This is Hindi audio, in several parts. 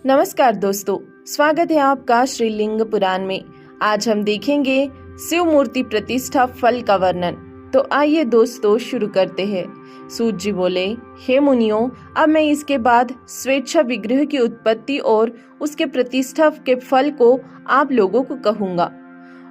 नमस्कार दोस्तों, स्वागत है आपका श्रीलिंग पुराण में। आज हम देखेंगे शिव मूर्ति प्रतिष्ठा फल का वर्णन। तो आइए दोस्तों शुरू करते हैं। सूत जी बोले, हे मुनियों, अब मैं इसके बाद स्वेच्छा विग्रह की उत्पत्ति और उसके प्रतिष्ठा के फल को आप लोगों को कहूंगा।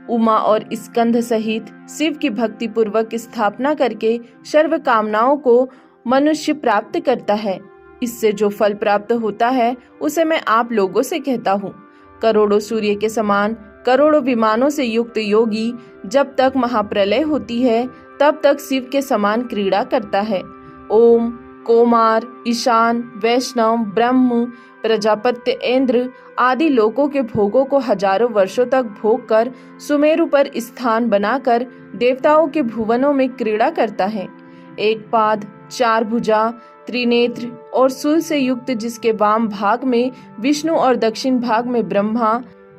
उमा और स्कंद सहित शिव की भक्ति पूर्वक स्थापना करके सर्व कामनाओं को मनुष्य प्राप्त करता है। इससे जो फल प्राप्त होता है उसे मैं आप लोगों से कहता हूँ। करोड़ों सूर्य के समान करोड़ों विमानों से युक्त योगी जब तक महाप्रलय होती है तब तक शिव के समान क्रीड़ा करता है। ओम, कोमार, ईशान, वैष्णव, ब्रह्म, प्रजापत्य, इंद्र आदि लोकों के भोगों को हजारों वर्षों तक भोग कर सुमेरु पर स्थान बनाकर देवताओं के भुवनों में क्रीड़ा करता है। एक पाद, चार भुजा, त्रिनेत्र और शूल से युक्त, जिसके वाम भाग में विष्णु और दक्षिण भाग में ब्रह्मा,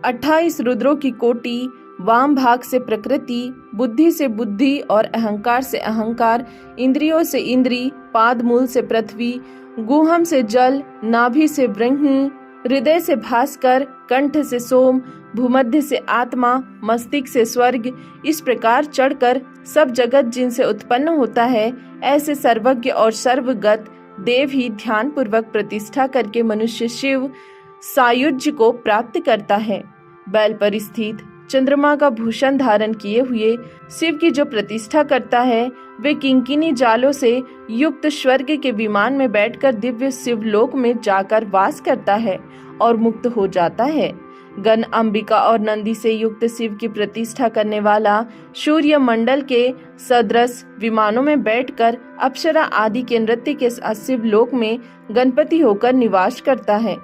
28 रुद्रों की कोटि, वाम भाग से प्रकृति, बुद्धि से बुद्धि और अहंकार से अहंकार, इंद्रियों से इंद्री, पाद मूल से पृथ्वी, गुहम से जल, नाभि से ब्रह्मी, हृदय से भास्कर, कंठ से सोम, भूमध्य से आत्मा, मस्तिष्क से स्वर्ग, इस प्रकार चढ़कर सब जगत जिनसे उत्पन्न होता है, ऐसे सर्वज्ञ और सर्वगत देव ही ध्यान पूर्वक प्रतिष्ठा करके मनुष्य शिव सायुज्य को प्राप्त करता है। बैल पर स्थित चंद्रमा का भूषण धारण किए हुए शिव की जो प्रतिष्ठा करता है, वे किंकिनी जालों से युक्त स्वर्ग के विमान में बैठकर दिव्य शिवलोक में जाकर वास करता है और मुक्त हो जाता है। गण, अंबिका और नंदी से युक्त शिव की प्रतिष्ठा करने वाला सूर्य मंडल के सदृश विमानों में बैठकर अप्सरा आदि के नृत्य के शिवलोक में गणपति होकर निवास करता है।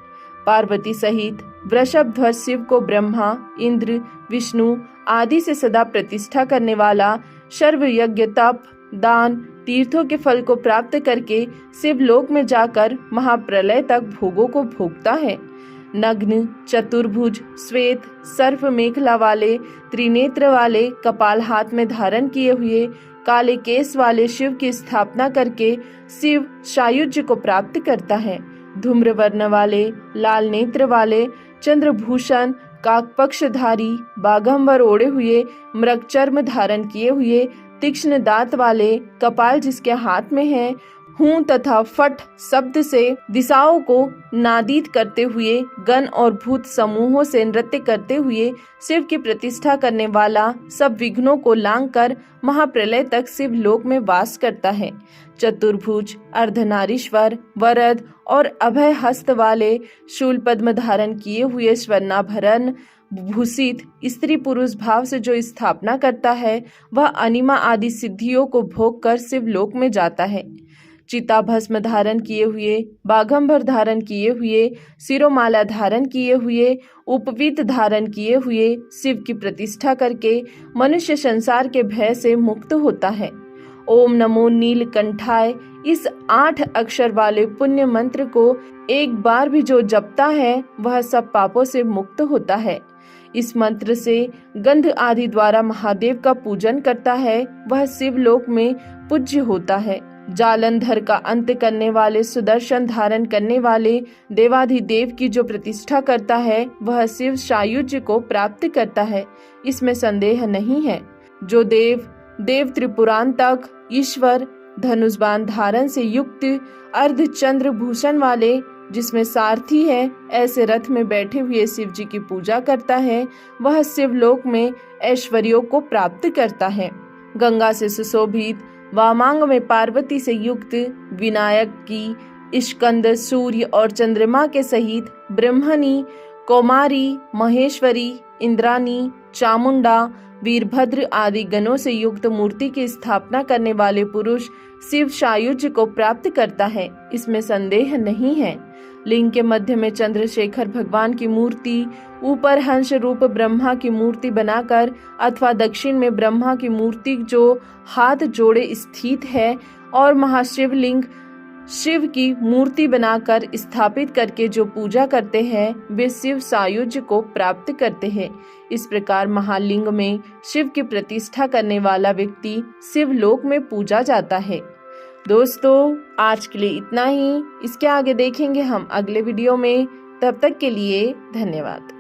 पार्वती सहित वृषभ ध्वज शिव को ब्रह्मा, इंद्र, विष्णु आदि से सदा प्रतिष्ठा करने वाला सर्व यज्ञ, तप, दान, तीर्थों के फल को प्राप्त करके शिवलोक में जाकर महाप्रलय तक भोगों को भोगता है। नग्न, चतुर्भुज, श्वेत, सर्प मेखला वाले, त्रिनेत्र वाले, कपाल हाथ में धारण किए हुए, काले केस वाले शिव की स्थापना करके शिव सायुज्य को प्राप्त करता है। धूम्र वर्ण वाले, लाल नेत्र वाले, चंद्रभूषण, काकपक्षधारी, बाघंबर ओढ़े हुए, मृग चर्म धारण किए हुए, तीक्ष्ण दांत वाले, कपाल जिसके हाथ में है, हूं तथा फट शब्द से दिशाओं को नादीत करते हुए गण और भूत समूहों से नृत्य करते हुए शिव की प्रतिष्ठा करने वाला सब विघ्नों को लांग कर महाप्रलय तक शिव लोक में वास करता है। चतुर्भुज, अर्धनारीश्वर, वरद और अभय हस्त वाले, शूल पद्म धारण किए हुए, स्वर्णाभरण भूषित, स्त्री पुरुष भाव से जो स्थापना करता है, वह अनिमा आदि सिद्धियों को भोग कर शिव लोक में जाता है। चिता भस्म धारण किए हुए, बाघंबर धारण किए हुए, सिरोमाला धारण किए हुए, उपवीत धारण किए हुए शिव की प्रतिष्ठा करके मनुष्य संसार के भय से मुक्त होता है। ओम नमो नीलकंठाय, इस 8 अक्षर वाले पुण्य मंत्र को एक बार भी जो जपता है वह सब पापों से मुक्त होता है। इस मंत्र से गंध आदि द्वारा महादेव का पूजन करता है, वह शिवलोक में पूज्य होता है। जालंधर का अंत करने वाले, सुदर्शन धारण करने वाले देवाधिदेव की जो प्रतिष्ठा करता है, वह शिव सायुज्य को प्राप्त करता है, इसमें संदेह नहीं है। जो देव त्रिपुरांतक, ईश्वर, धनुष बाण धारण से युक्त, अर्ध चंद्र भूषण वाले, जिसमें सारथी है, ऐसे रथ में बैठे हुए शिव जी की पूजा करता है, वह शिवलोक में ऐश्वर्यों को प्राप्त करता है। गंगा से सुशोभित, वामांग में पार्वती से युक्त, विनायक की, स्कंद, सूर्य और चंद्रमा के सहित ब्रह्मणी, कौमारी, महेश्वरी, इंद्रानी, चामुंडा, वीरभद्र आदि गणों से युक्त मूर्ति की स्थापना करने वाले पुरुष शिव सायुज्य को प्राप्त करता है, इसमें संदेह नहीं है। लिंग के मध्य में चंद्रशेखर भगवान की मूर्ति, ऊपर हंस रूप ब्रह्मा की मूर्ति बनाकर अथवा दक्षिण में ब्रह्मा की मूर्ति जो हाथ जोड़े स्थित है और महाशिवलिंग शिव की मूर्ति बनाकर स्थापित करके जो पूजा करते हैं, वे शिव सायुज्य को प्राप्त करते हैं। इस प्रकार महालिंग में शिव की प्रतिष्ठा करने वाला व्यक्ति शिवलोक में पूजा जाता है। दोस्तों आज के लिए इतना ही। इसके आगे देखेंगे हम अगले वीडियो में। तब तक के लिए धन्यवाद।